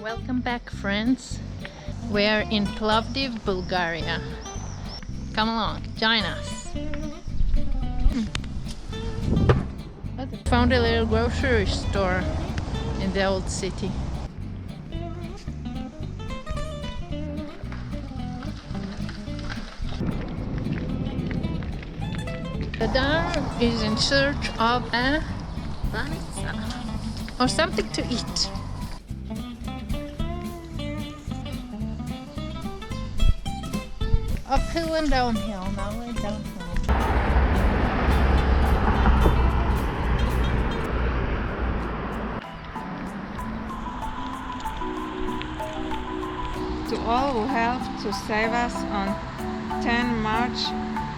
Welcome back, friends. We're in Plovdiv, Bulgaria. Come along, join us. Found a little grocery store in the old city. The dad is in search of a banitsa or something to eat. Uphill and downhill, now we're downhill. To all who helped to save us on 10 March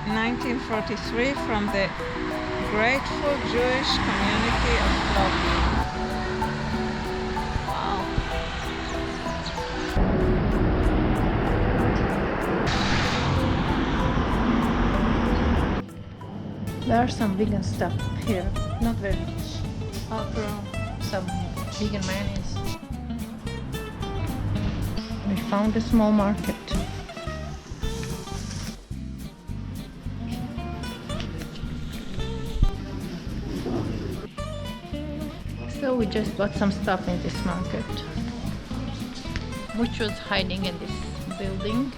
1943 from the grateful Jewish community of Plovdiv. Wow. There are some vegan stuff here, not very much. After some vegan mayonnaise. We found a small market. So we just bought some stuff in this market, which was hiding in this building.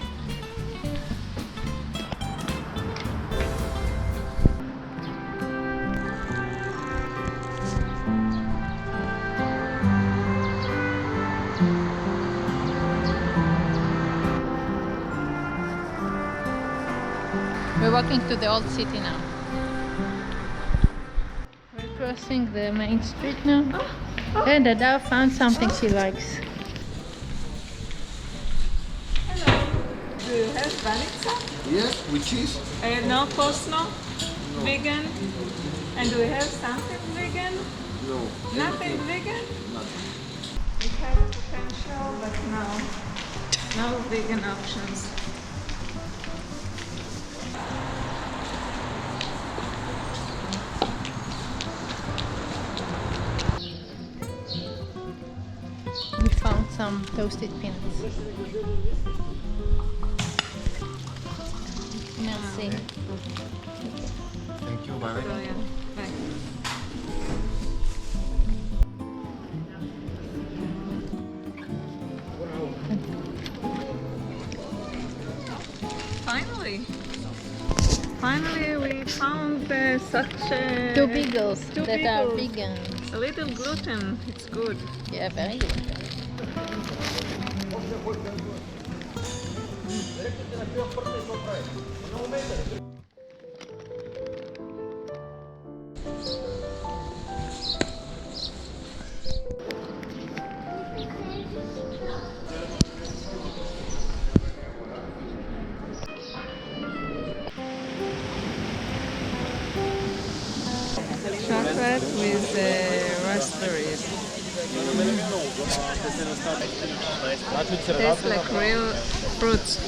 We're walking to the old city now. We're crossing the main street now. And Dada found something she likes. Hello. Do you have banitsa? Yes, with cheese. No coleslaw? Vegan? And do we have something vegan? No. Nothing vegan? Nothing. We have potential, but no vegan options. We found some toasted peanuts. Merci. Thank you, bye. Brilliant. Bye. Finally we found such Two beagles Two that are beagles. vegan. a little gluten. It's good. Yeah, very good. Chocolate with raspberries. Tastes like real fruits.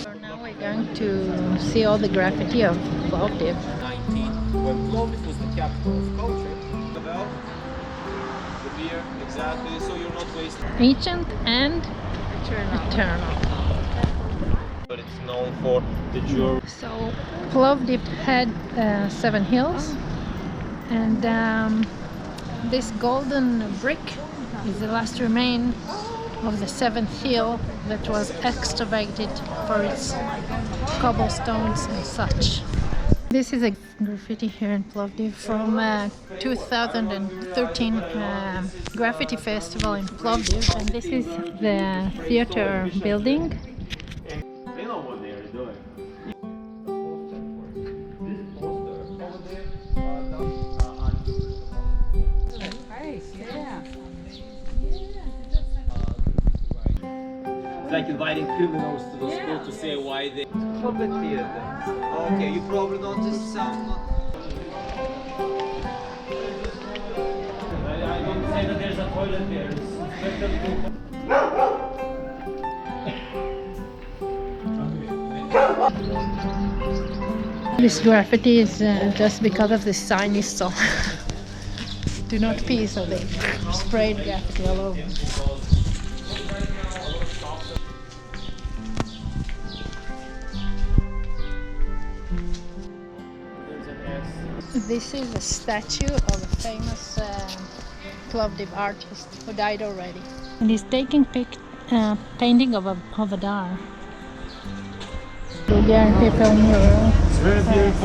So now we're going to see all the graffiti of Plovdiv. 19, when Plovdiv was the capital of culture. The bell, the beer, exactly, so you're not wasting. Ancient and eternal. But it's known for the jewelry. So Plovdiv had 7 hills, and this golden brick is the last remain of the 7th hill that was excavated for its cobblestones and such. This is a graffiti here in Plovdiv from 2013 graffiti festival in Plovdiv, and this is the theater building. They know what they are doing. It's like inviting criminals to the school to say why they... For the theater. Okay, you probably noticed some... I don't say that there's a toilet there. It's better to... This graffiti is just because of this sign you saw. Do not pee, so they sprayed graffiti all over. This is a statue of a famous Plovdiv artist who died already. And he's taking painting of a dar. Bulgarian people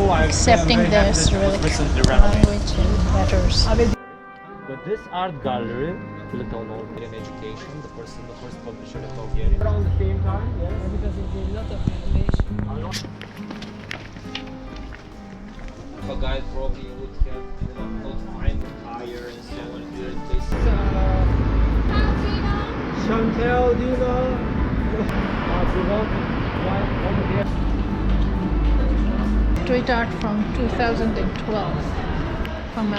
were accepting this language and letters. But this art gallery, little known in education, the first publisher in Bulgaria. Around the same time, yes. Because it did a lot of animation. A guide probably would have not find higher and so on here in places. Chantel, do you know? Street art from 2012 from a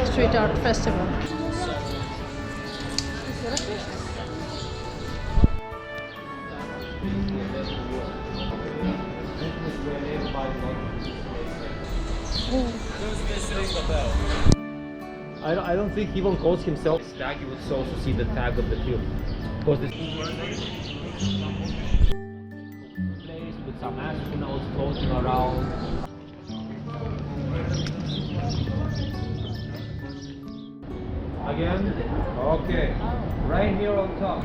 street art festival. I don't think he even calls himself tag. You would also see the tag of the field because this place with some astronauts floating around. Again, okay, right here on top.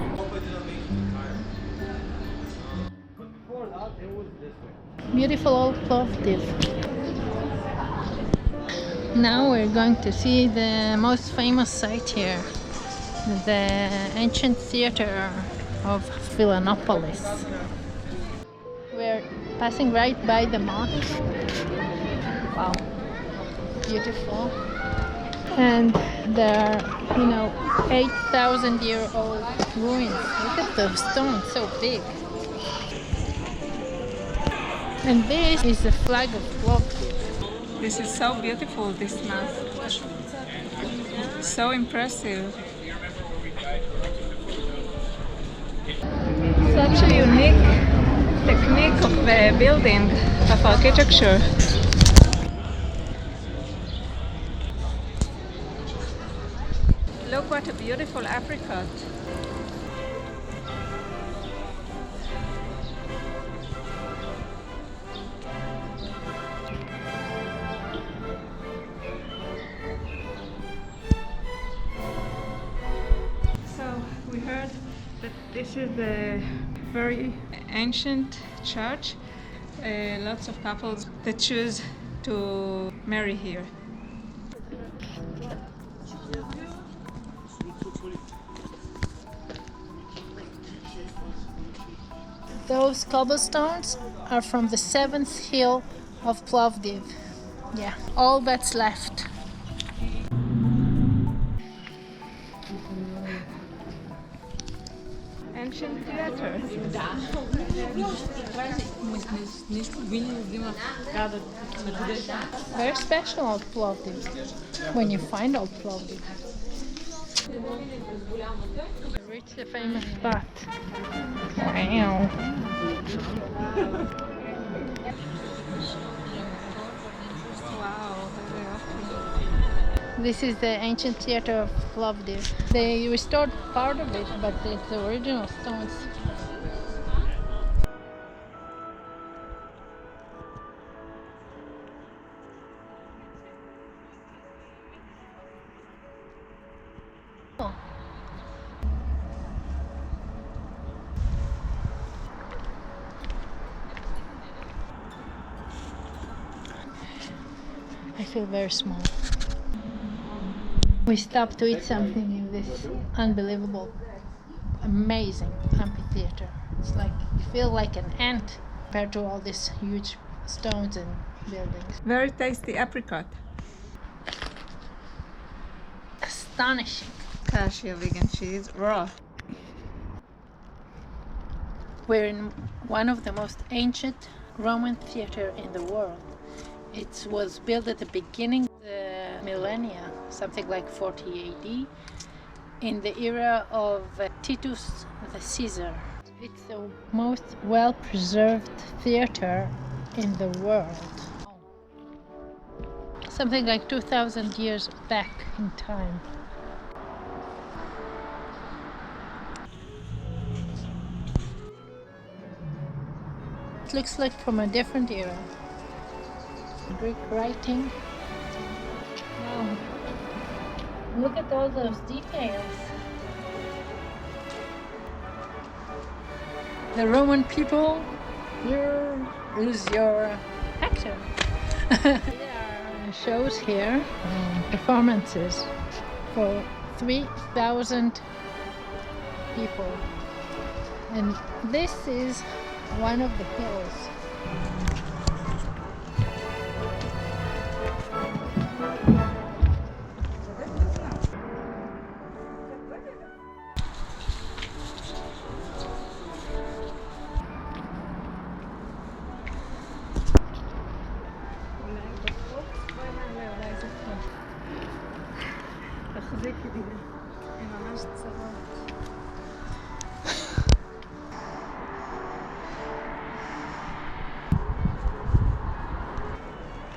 But before that, it was this way. Beautiful Old Plovdiv. Now we're going to see the most famous site here, the ancient theater of Philippopolis. We're passing right by the mosque. Wow, beautiful. And there are, 8,000-year-old ruins. Look at those stones, so big. And this is the flag of Plovdiv. This is so beautiful, this mask. So impressive. Such a unique technique of building, of architecture. Look what a beautiful apricot. We heard that this is a very ancient church. Lots of couples that choose to marry here. Those cobblestones are from the 7th hill of Plovdiv. Yeah, all that's left. Ancient theater. Very special Old Plovdiv when you find Old Plovdiv. Reach the famous spot. Wow. Wow. This is the ancient theater of Plovdiv. They restored part of it, but it's the original stones. Oh. I feel very small. We stopped to eat something in this unbelievable, amazing amphitheater. It's like you feel like an ant compared to all these huge stones and buildings. Very tasty apricot. Astonishing. Cashew vegan cheese, raw. We're in one of the most ancient Roman theater in the world. It was built at the beginning of the millennia, something like 40 AD, in the era of Titus the Caesar. It's the most well-preserved theater in the world. Something like 2,000 years back in time. It looks like from a different era. Greek writing, Look at all those details. The Roman people, here is your actor. There are shows here, performances for 3,000 people. And this is one of the hills.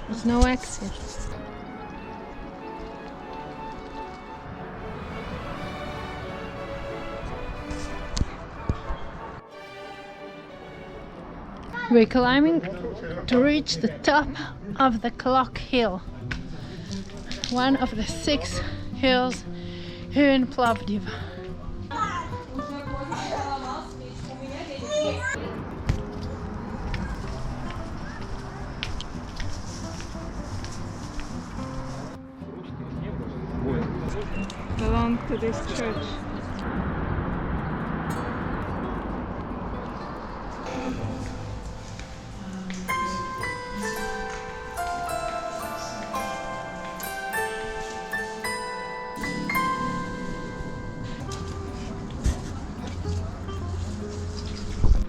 There's no exit. We're climbing to reach the top of the Clock Hill, one of the 6 hills here in Plovdiv. Belong to this church.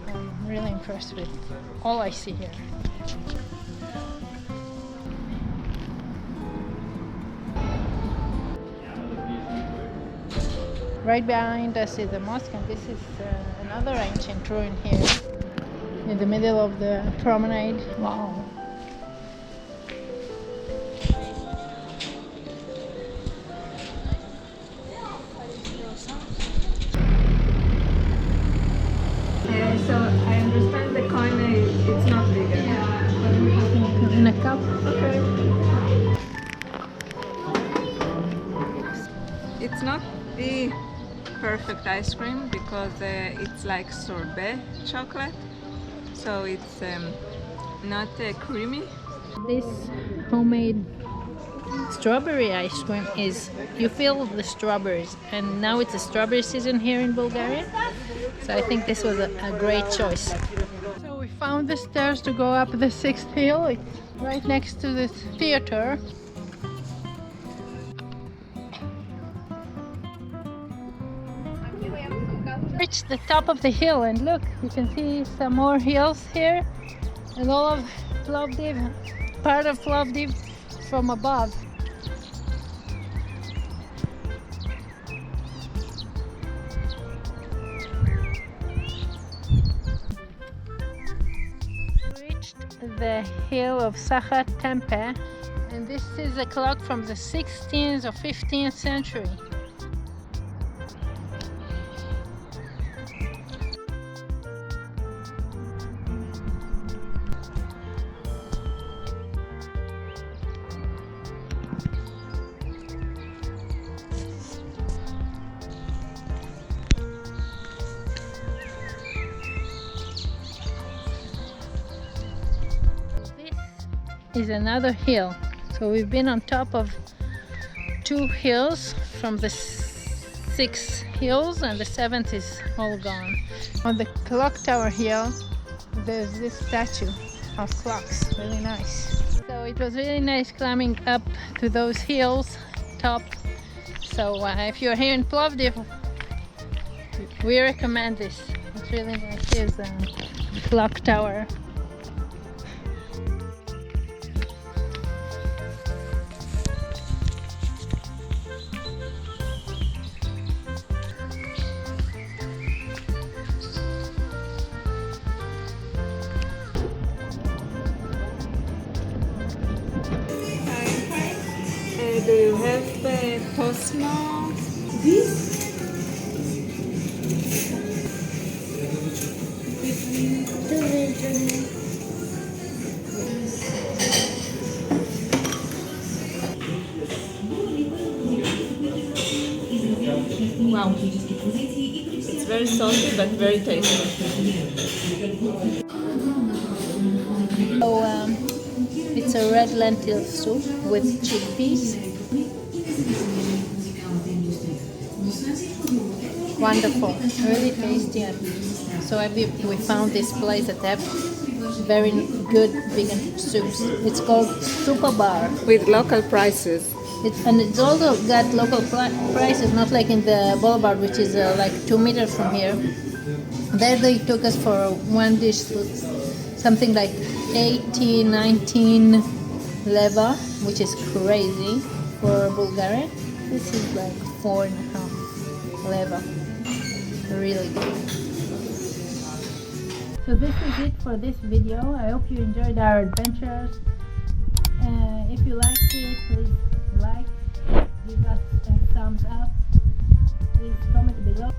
I'm really impressed with all I see here. Right behind us is the mosque, and this is another ancient ruin here in the middle of the promenade. Wow. So I understand the coin it's not bigger. In a cup. Okay. It's not the perfect ice cream because it's like sorbet chocolate, so it's not creamy. This homemade strawberry ice cream is, you feel the strawberries, and now it's a strawberry season here in Bulgaria, so I think this was a great choice. So we found the stairs to go up the 6th hill. It's right next to this theater. Reached the top of the hill, and look, you can see some more hills here, and all of Plovdiv, part of Plovdiv from above. Reached the hill of Sakha Tempe, and this is a clock from the 16th or 15th century. Is another hill. So we've been on top of 2 hills from the 6 hills, and the 7th is all gone. On the clock tower hill there's this statue of clocks, really nice. So it was really nice climbing up to those hills top. So if you're here in Plovdiv, we recommend this. It's really nice. Here's the clock tower. Do you have Tosmo? This? very salty but very tasty. So it's a red lentil soup with chickpeas. Wonderful, really tasty. And so we found this place that have very good vegan soups. It's called Super Bar. With local prices. And it's also got local prices, not like in the boulevard, which is like 2 meters from here. There they took us for one dish, something like 18, 19 leva, which is crazy for Bulgaria. This is like 4.5 leva. Really good. So this is it for this video. I hope you enjoyed our adventures. If you liked it, please like, give us a thumbs up, please comment below.